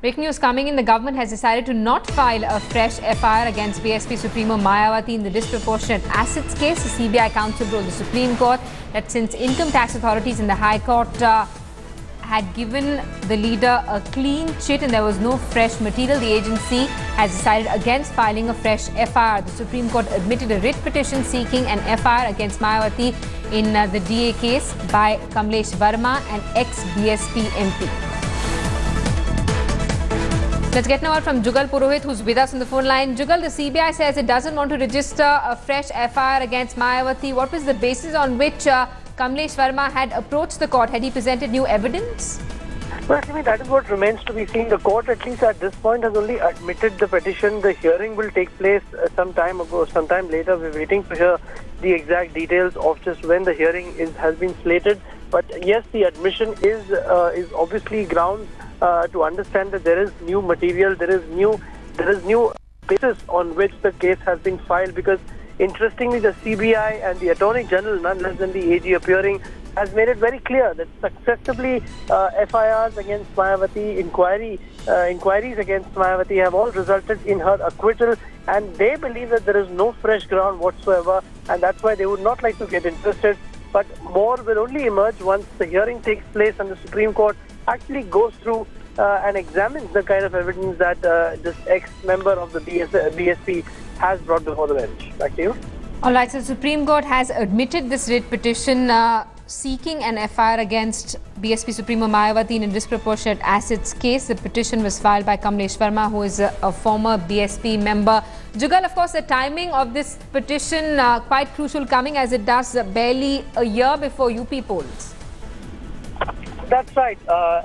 Breaking news coming in, the government has decided to not file a fresh FIR against BSP Supremo Mayawati in the disproportionate assets case. The CBI counsel told the Supreme Court that since income tax authorities in the High Court had given the leader a clean chit and there was no fresh material, the agency has decided against filing a fresh FIR. The Supreme Court admitted a writ petition seeking an FIR against Mayawati in the DA case by Kamlesh Verma, an ex-BSP MP. Let's get now from Jugal Purohit, who's with us on the phone line. Jugal, the CBI says it doesn't want to register a fresh FIR against Mayawati. What was the basis on which Kamlesh Verma had approached the court? Had he presented new evidence? Well, I mean, that is what remains to be seen. The court, at least at this point, has only admitted the petition. The hearing will take place some time later. We're waiting to hear the exact details of just when the hearing has been slated. But yes, the admission is obviously grounds to understand that there is new material, there is new basis on which the case has been filed. Because interestingly, the CBI and the Attorney General, none less than the AG appearing, has made it very clear that successively FIRs against Mayawati, inquiries against Mayawati have all resulted in her acquittal, and they believe that there is no fresh ground whatsoever, and that's why they would not like to get interested. But more will only emerge once the hearing takes place and the Supreme Court actually goes through and examines the kind of evidence that this ex-member of the BSP has brought before the bench. Back to you. All right, so the Supreme Court has admitted this writ petition seeking an FIR against BSP Supremo Mayawati in a disproportionate assets case. The petition was filed by Kamlesh Verma, who is a former BSP member. Jugal, of course, the timing of this petition quite crucial, coming as it does barely a year before UP polls. That's right.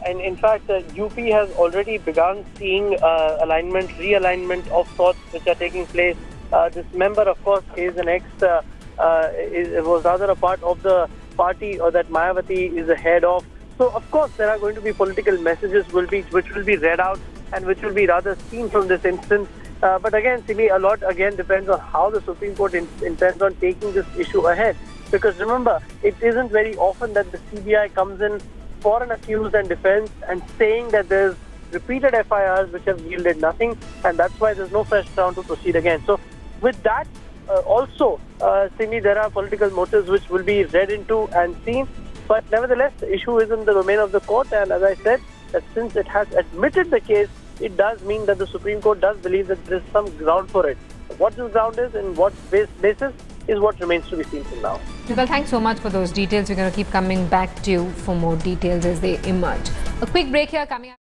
And in fact, UP has already begun seeing realignment of thoughts which are taking place. This member, of course, is an was rather a part of the party or that Mayawati is the head of. So, of course, there are going to be political messages which will be read out and which will be rather seen from this instance. But again, Simi, a lot again depends on how the Supreme Court intends on taking this issue ahead. Because remember, it isn't very often that the CBI comes in for an accused and defense and saying that there's repeated FIRs which have yielded nothing, and that's why there's no fresh ground to proceed again. So with that, also, Simi, there are political motives which will be read into and seen. But nevertheless, the issue is in the domain of the court, and as I said, that since it has admitted the case, it does mean that the Supreme Court does believe that there is some ground for it. What this ground is and what basis is what remains to be seen from now. Jugal, thanks so much for those details. We're going to keep coming back to you for more details as they emerge. A quick break here coming up.